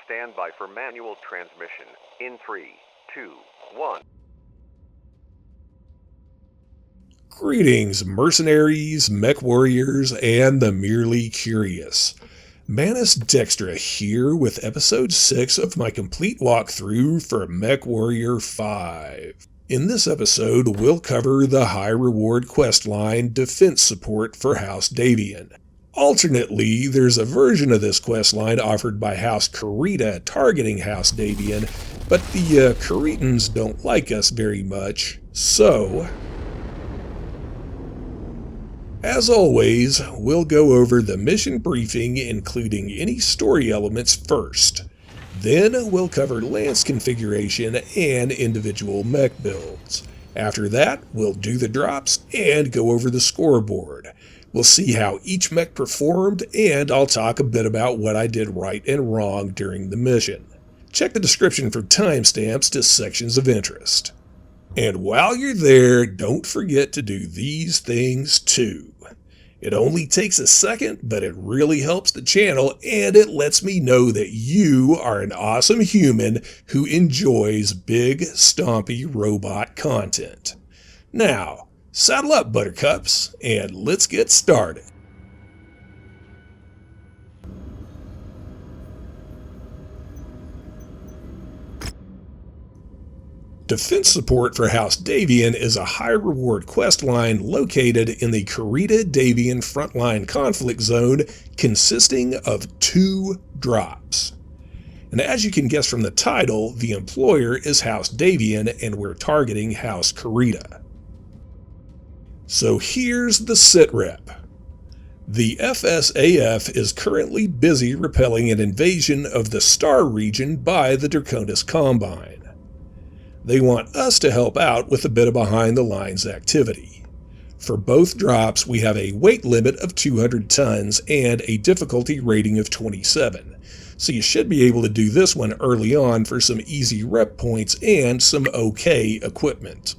stand by for manual transmission. In 3, 2, 1. Greetings, mercenaries, mech warriors, and the merely curious. Manus Dextra here with episode 6 of my complete walkthrough for Mech Warrior 5. In this episode, we'll cover the High Reward Questline defense support for House Davion. Alternately, there's a version of this questline offered by House Kurita targeting House Davion, but the Kuritans don't like us very much, so... As always, we'll go over the mission briefing, including any story elements first. Then we'll cover lance configuration and individual mech builds. After that, we'll do the drops and go over the scoreboard. We'll see how each mech performed, and I'll talk a bit about what I did right and wrong during the mission. Check the description for timestamps to sections of interest. And while you're there, don't forget to do these things too. It only takes a second, but it really helps the channel, and it lets me know that you are an awesome human who enjoys big, stompy robot content. Now, saddle up, buttercups, and let's get started. Defense support for House Davion is a high reward questline located in the Kurita-Davion frontline conflict zone consisting of 2 drops. And as you can guess from the title, the employer is House Davion and we're targeting House Kurita. So here's the sitrep. The FSAF is currently busy repelling an invasion of the Star region by the Draconis Combine. They want us to help out with a bit of behind-the-lines activity. For both drops, we have a weight limit of 200 tons and a difficulty rating of 27, so you should be able to do this one early on for some easy rep points and some okay equipment.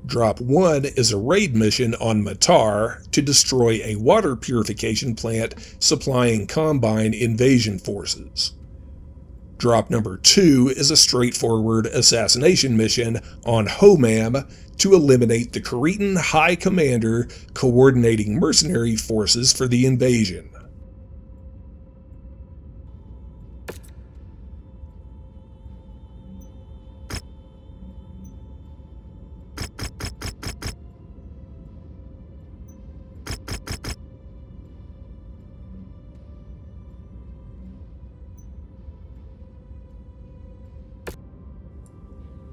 Drop 1 is a raid mission on Matar to destroy a water purification plant supplying Combine invasion forces. Drop number 2 is a straightforward assassination mission on Homam to eliminate the Kuritan High Commander coordinating mercenary forces for the invasion.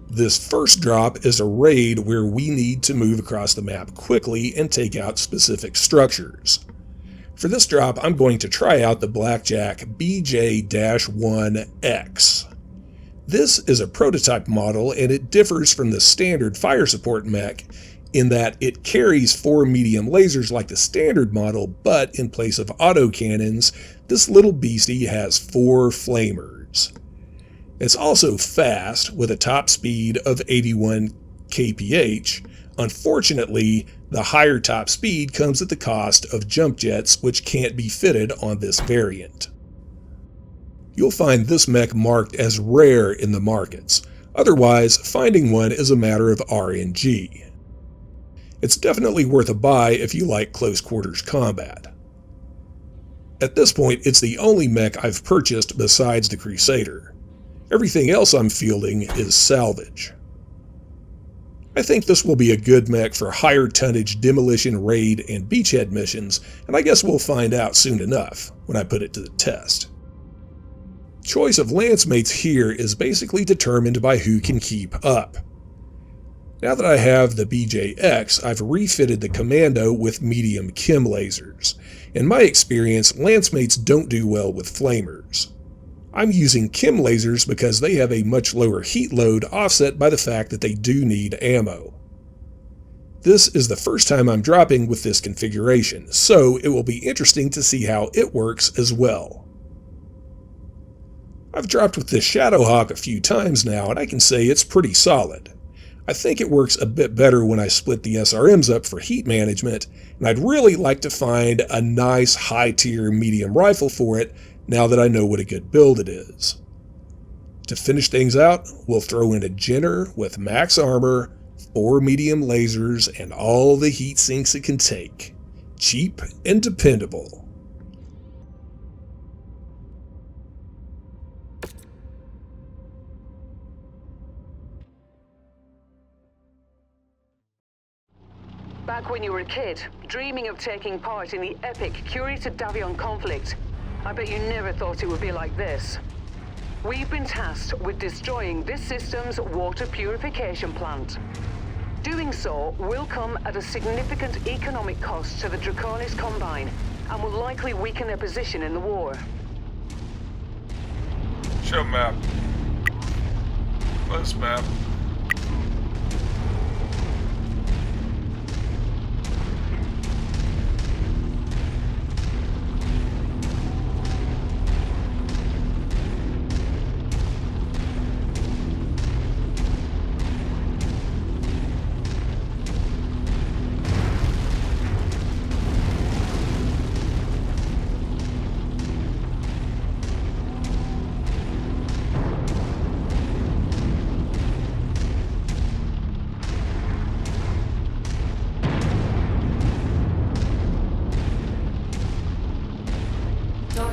This first drop is a raid where we need to move across the map quickly and take out specific structures. For this drop, I'm going to try out the BlackJack BJ-1X. This is a prototype model and it differs from the standard fire support mech in that it carries 4 medium lasers like the standard model, but in place of autocannons, this little beastie has 4 flamers. It's also fast, with a top speed of 81 kph. Unfortunately, the higher top speed comes at the cost of jump jets, which can't be fitted on this variant. You'll find this mech marked as rare in the markets. Otherwise, finding one is a matter of RNG. It's definitely worth a buy if you like close quarters combat. At this point, it's the only mech I've purchased besides the Crusader. Everything else I'm fielding is salvage. I think this will be a good mech for higher tonnage demolition, raid, and beachhead missions, and I guess we'll find out soon enough when I put it to the test. Choice of lance mates here is basically determined by who can keep up. Now that I have the BJ-1X, I've refitted the Commando with medium chem lasers. In my experience, lance mates don't do well with flamers. I'm using chem lasers because they have a much lower heat load offset by the fact that they do need ammo. This is the first time I'm dropping with this configuration, so it will be interesting to see how it works as well. I've dropped with this Shadowhawk a few times now and I can say it's pretty solid. I think it works a bit better when I split the SRMs up for heat management, and I'd really like to find a nice high-tier medium rifle for it, now that I know what a good build it is. To finish things out, we'll throw in a Jenner with max armor, 4 medium lasers, and all the heat sinks it can take. Cheap and dependable. Back when you were a kid, dreaming of taking part in the epic Kurita Davion conflict, I bet you never thought it would be like this. We've been tasked with destroying this system's water purification plant. Doing so will come at a significant economic cost to the Draconis Combine, and will likely weaken their position in the war. Show map. Let's map.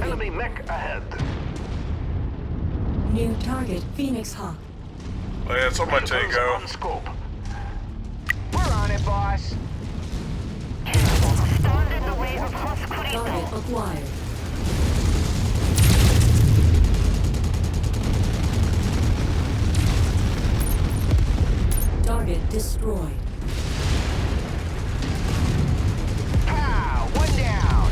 Enemy mech ahead. New target, Phoenix Hawk. Oh yeah, it's on my tango. On scope. We're on it, boss. Stand in the way of House Target acquired. Target destroyed. Pow! One down.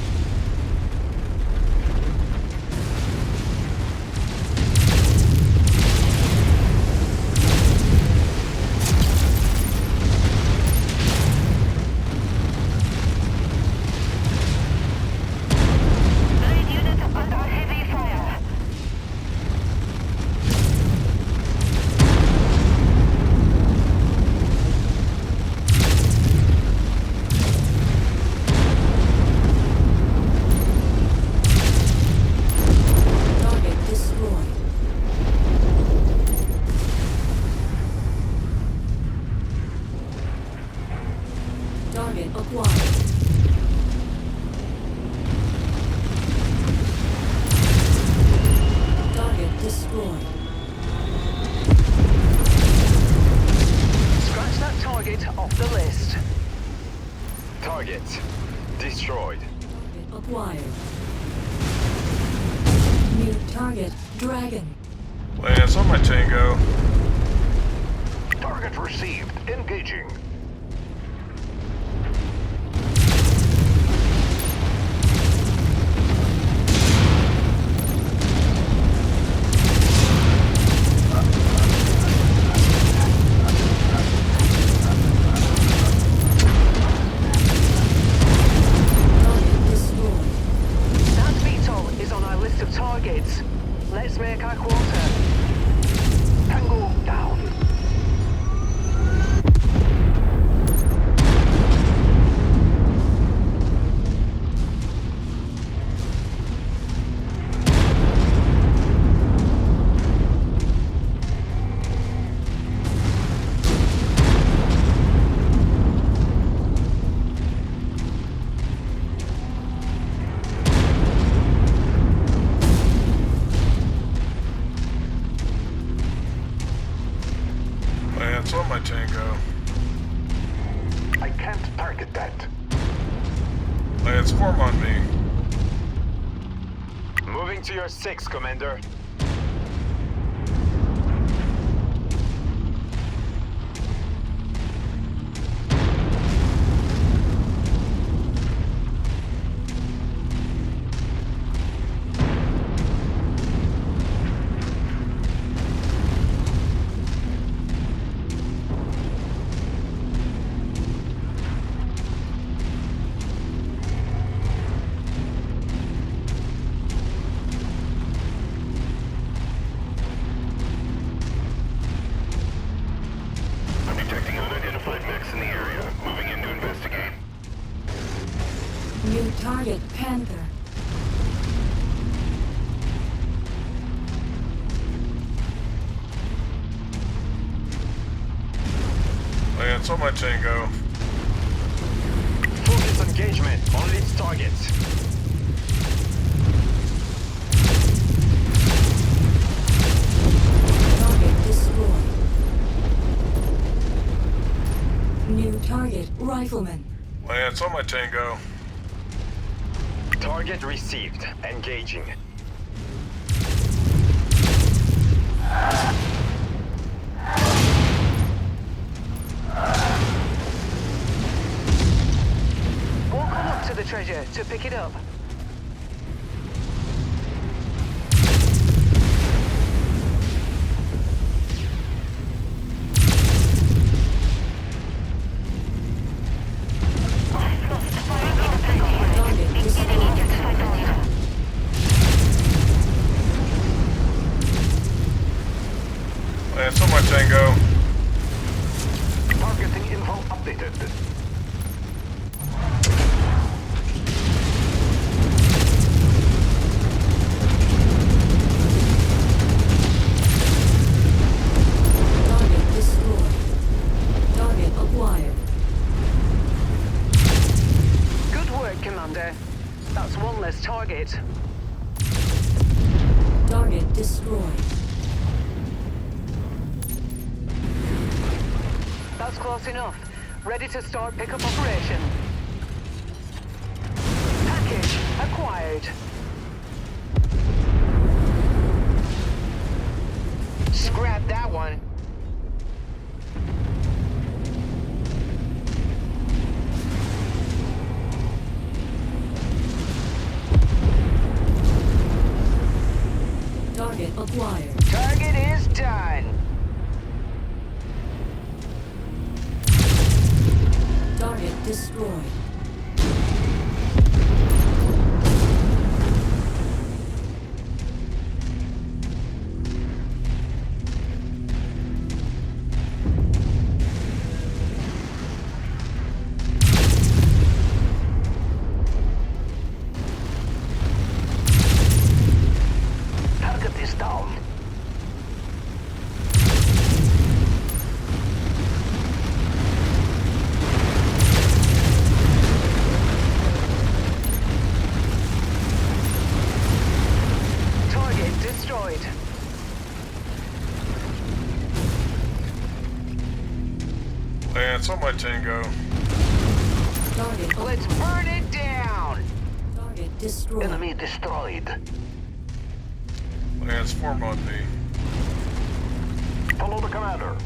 Target acquired. Target destroyed. Scratch that target off the list. Target destroyed. Target acquired. New target, Dragon. Lance on my tango. Target received. Engaging. Target destroyed. That VTOL is on our list of targets. Let's make our quarter. Tango down. Lance on my tango. I can't target that. Lance, form on me. Moving to your 6, Commander. Lance on my tango. Focus engagement on its targets. Target destroyed. New target, Rifleman. Lance on my tango. Target received. Engaging. Walk on up to the treasure to pick it up. Target destroyed. Lance on my tango. Targeting info updated. Target destroyed. Target acquired. Good work, Commander. That's one less target. Target destroyed. That's close enough. Ready to start pickup operation. Package acquired. Scrap that one. Target acquired. Target is done. Target destroyed. Target is down. Target destroyed. Lance on my tango. Target Let's burn it down. Target destroyed. Enemy destroyed. Lance form on me. Follow the commander.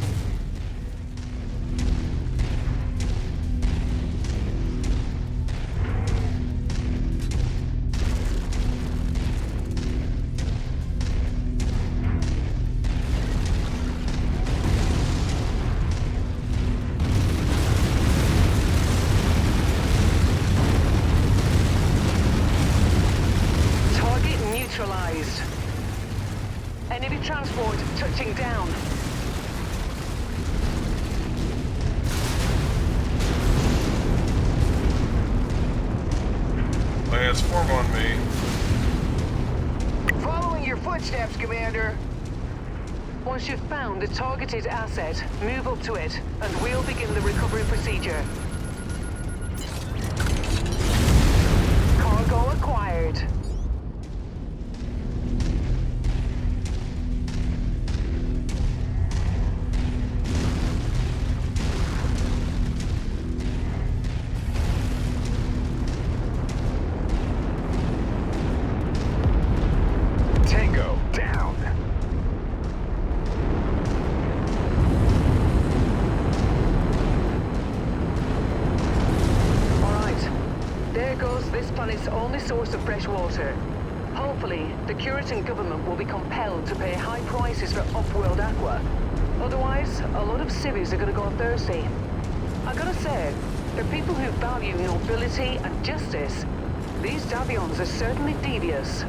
Target neutralized. Enemy transport touching down. Lance form on me. Following your footsteps, Commander. Once you've found the targeted asset, move up to it, and we'll begin the recovery procedure. Cargo acquired. Tango down. All right. There goes this planet's only source of fresh water. Hopefully, the Kuritan government will be compelled to pay high prices for off-world aqua. Otherwise, a lot of civvies are gonna go thirsty. I gotta say, they're people who value nobility and justice. These Davions are certainly devious.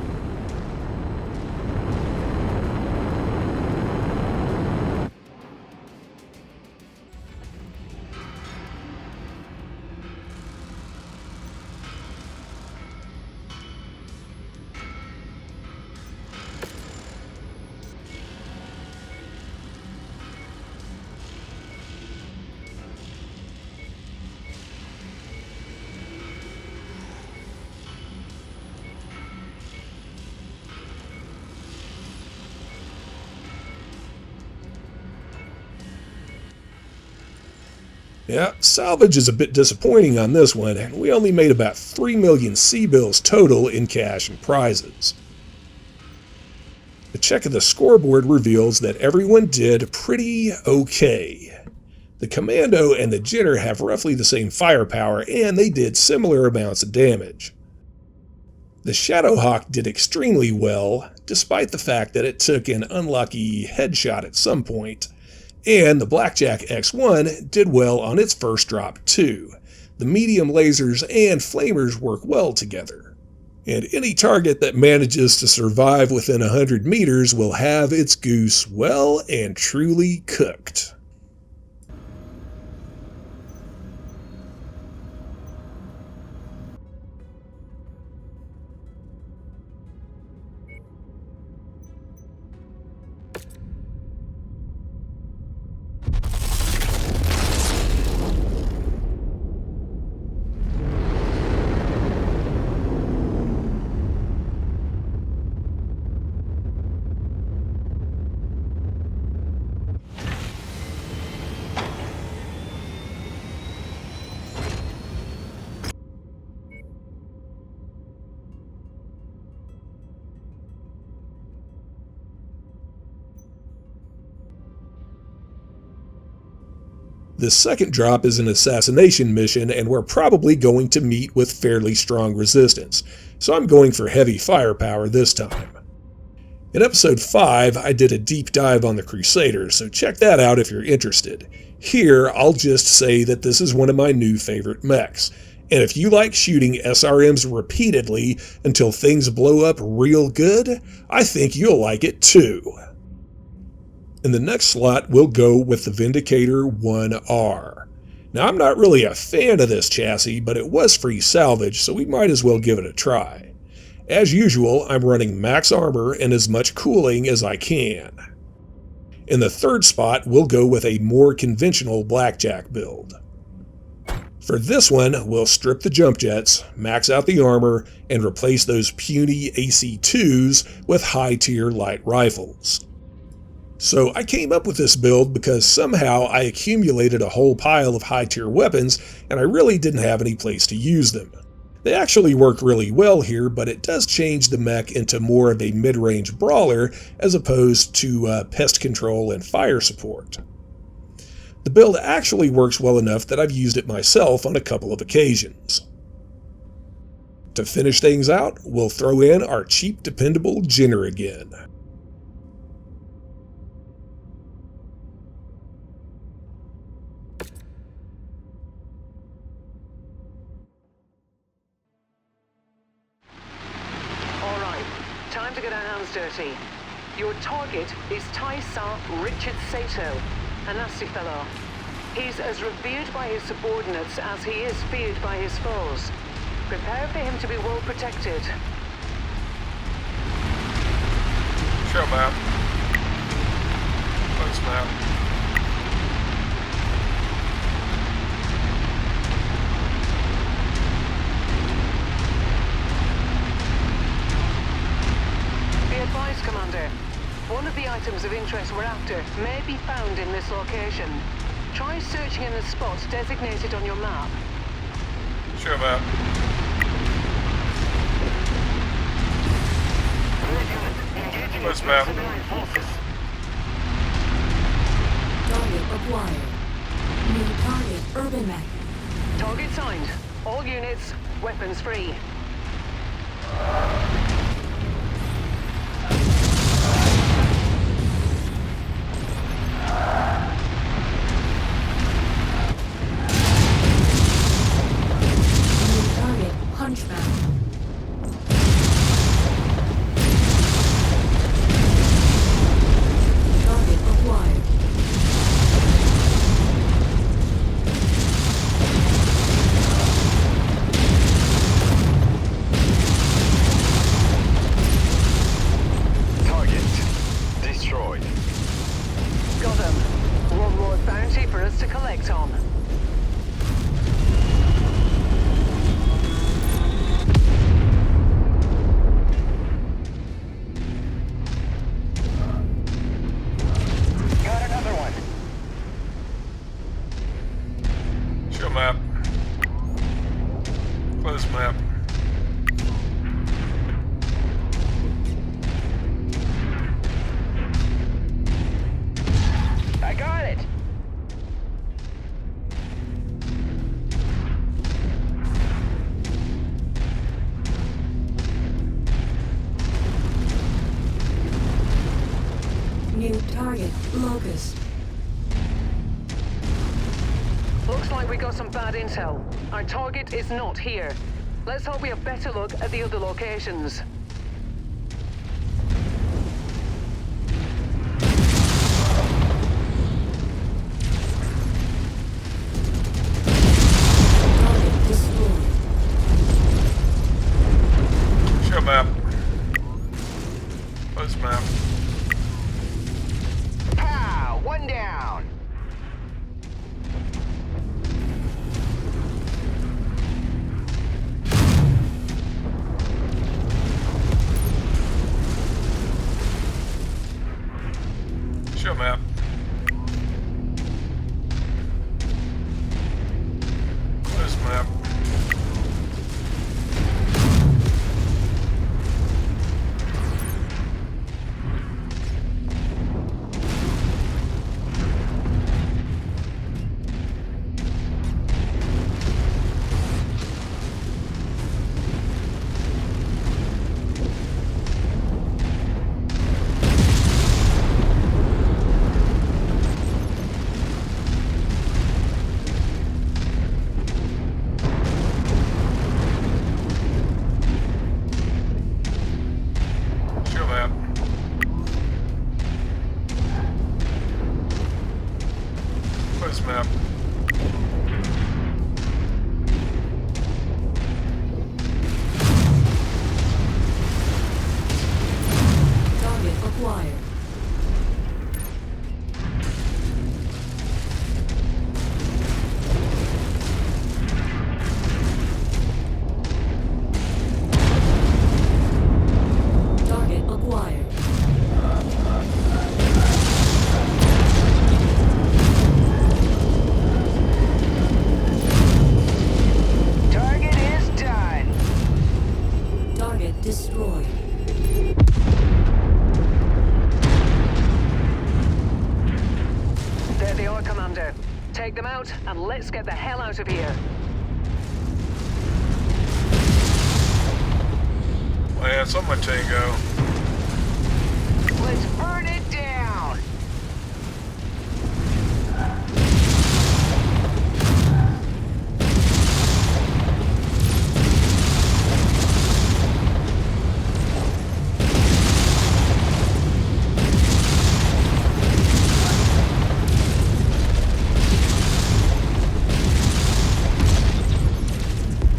Yeah, Salvage is a bit disappointing on this one, and we only made about 3 million C-bills total in cash and prizes. A check of the scoreboard reveals that everyone did pretty okay. The Commando and the Jinner have roughly the same firepower, and they did similar amounts of damage. The Shadowhawk did extremely well, despite the fact that it took an unlucky headshot at some point. And the BlackJack X1 did well on its first drop too. The medium lasers and flamers work well together. And any target that manages to survive within 100 meters will have its goose well and truly cooked. This second drop is an assassination mission, and we're probably going to meet with fairly strong resistance, so I'm going for heavy firepower this time. In episode 5, I did a deep dive on the Crusader, so check that out if you're interested. Here, I'll just say that this is one of my new favorite mechs, and if you like shooting SRMs repeatedly until things blow up real good, I think you'll like it too. In the next slot, we'll go with the Vindicator 1R. Now, I'm not really a fan of this chassis, but it was free salvage, so we might as well give it a try. As usual, I'm running max armor and as much cooling as I can. In the third spot, we'll go with a more conventional BlackJack build. For this one, we'll strip the jump jets, max out the armor, and replace those puny AC-2s with high-tier light rifles. So I came up with this build because somehow I accumulated a whole pile of high-tier weapons and I really didn't have any place to use them. They actually work really well here, but it does change the mech into more of a mid-range brawler as opposed to pest control and fire support. The build actually works well enough that I've used it myself on a couple of occasions. To finish things out, we'll throw in our cheap, dependable Jinner again. Time to get our hands dirty. Your target is Taisa Richard Sato, a nasty fellow. He's as revered by his subordinates as he is feared by his foes. Prepare for him to be well protected. Show map. Thanks, map. Advise, Commander. One of the items of interest we're after may be found in this location. Try searching in the spot designated on your map. Sure, map. Where's map? Target acquired. New target, Urban Mech. Target signed. All units, weapons free. Hunchback. Target acquired. New target, Locust. Looks like we got some bad intel. Our target is not here. Let's hope we have better luck at the other locations. Target destroyed. Show map. Post map. Pow! One down. Show map. Post map. Show map. Post map. Target acquired. Target acquired. Target is done. Target destroyed. There they are, Commander. Take them out and let's get the hell out of here. Oh yeah, it's on my tango. Let's burn it down.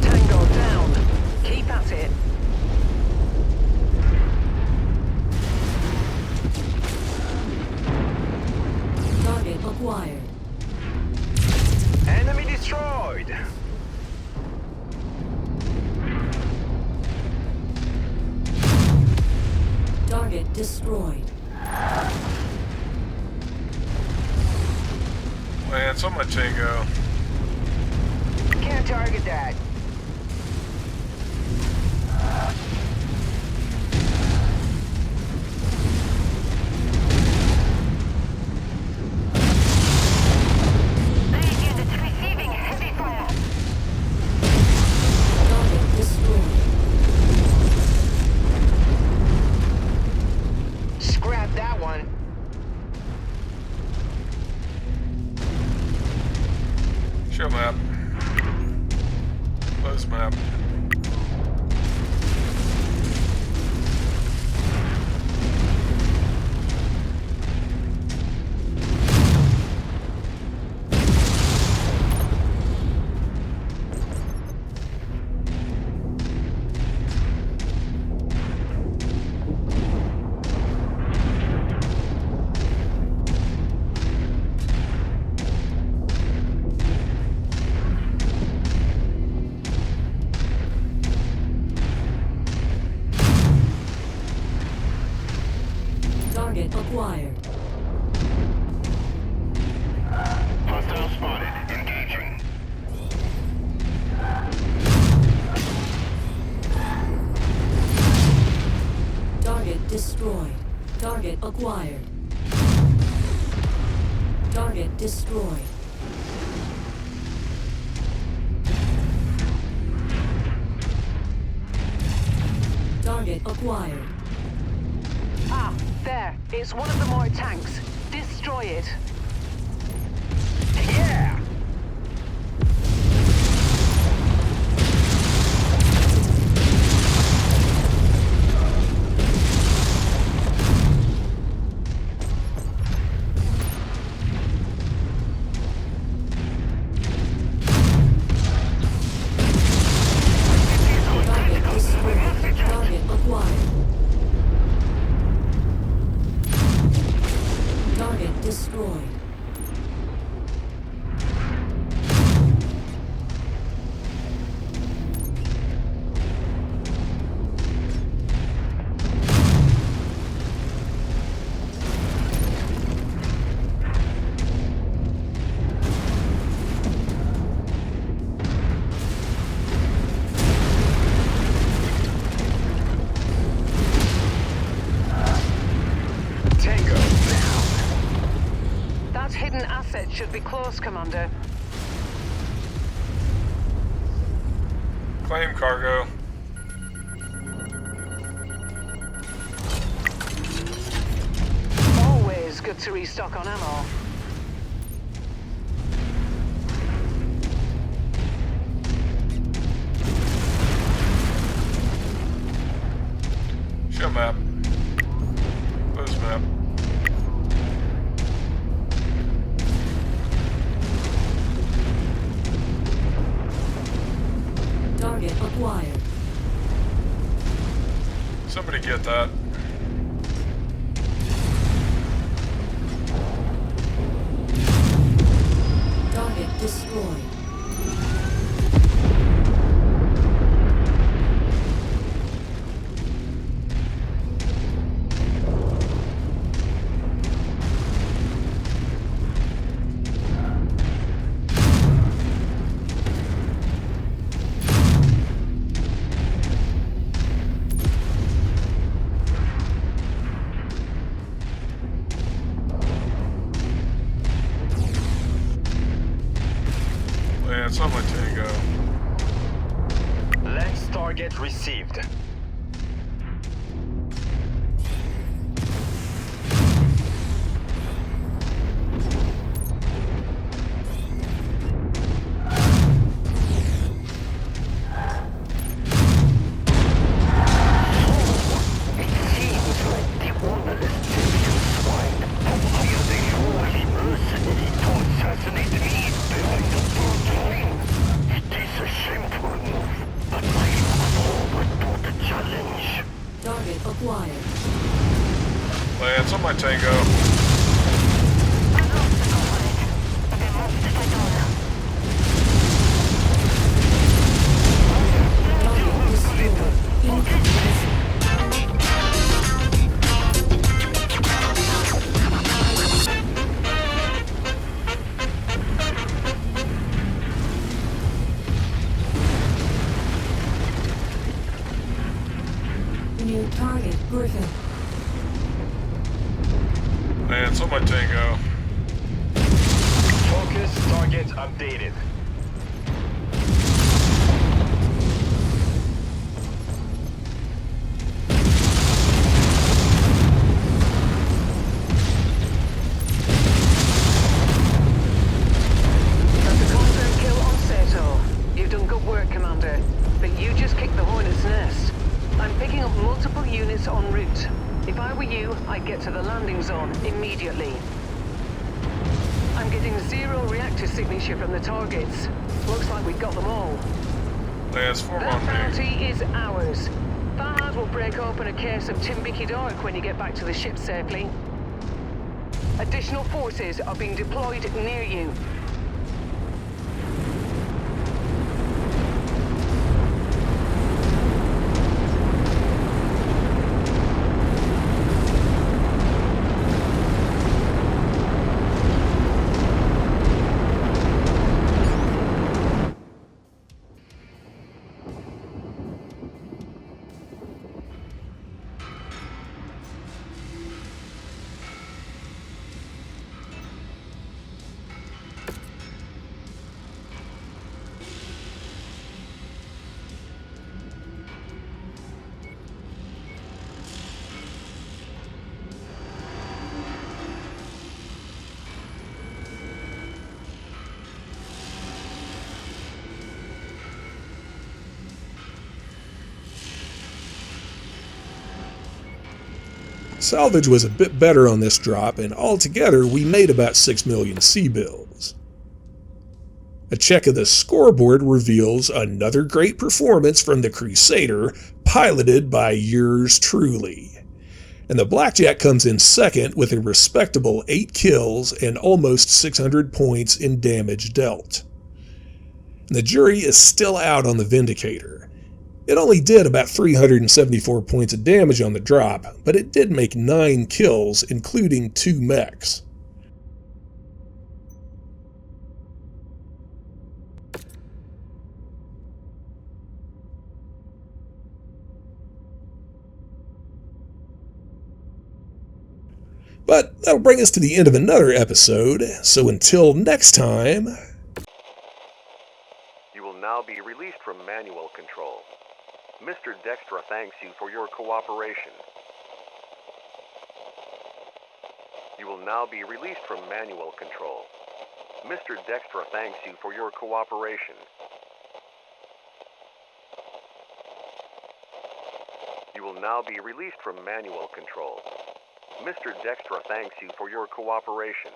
Tango down. Keep at it. Target acquired. Enemy destroyed. Target destroyed. Oh yeah, it's on my tango. Can't target that. Target destroyed. Scrap that one. Show map. Post map. Target acquired. Hostile spotted. Engaging. Target destroyed. Target acquired. Target destroyed. Target acquired. Ah, there. It's one of the more tanks. Destroy it. Yeah! Target destroyed. Target acquired. Target destroyed. Tango down. That hidden asset should be close, Commander. Claim cargo. Always good to restock on ammo. Show map. Close map. Target acquired. Somebody get that. Target destroyed. Lance on my Tango. Lens target received. Target acquired. Lance on my Tango. Target destroyed. Incomplete. New target, Griffin. Lance on my Tango. Focus target updated. That's a confirmed kill on Sato. You've done good work, Commander. But you just kicked the hornet's nest. I'm picking up multiple units en route. If I were you, I'd get to the landing zone immediately. I'm getting 0 reactor signature from the targets. Looks like we got them all. Lance, form That on me. bounty is ours. Fahad will break open a case of Timbiki Dark when you get back to the ship safely. Additional forces are being deployed near you. Salvage was a bit better on this drop, and altogether we made about 6 million C-bills. A check of the scoreboard reveals another great performance from the Crusader, piloted by yours truly. And the BlackJack comes in second with a respectable 8 kills and almost 600 points in damage dealt. And the jury is still out on the Vindicator. It only did about 374 points of damage on the drop, but it did make 9 kills, including 2 mechs. But that'll bring us to the end of another episode, so until next time... You will now be released from manual control. Mr. Dextra thanks you for your cooperation. You will now be released from manual control. Mr. Dextra thanks you for your cooperation. You will now be released from manual control. Mr. Dextra thanks you for your cooperation.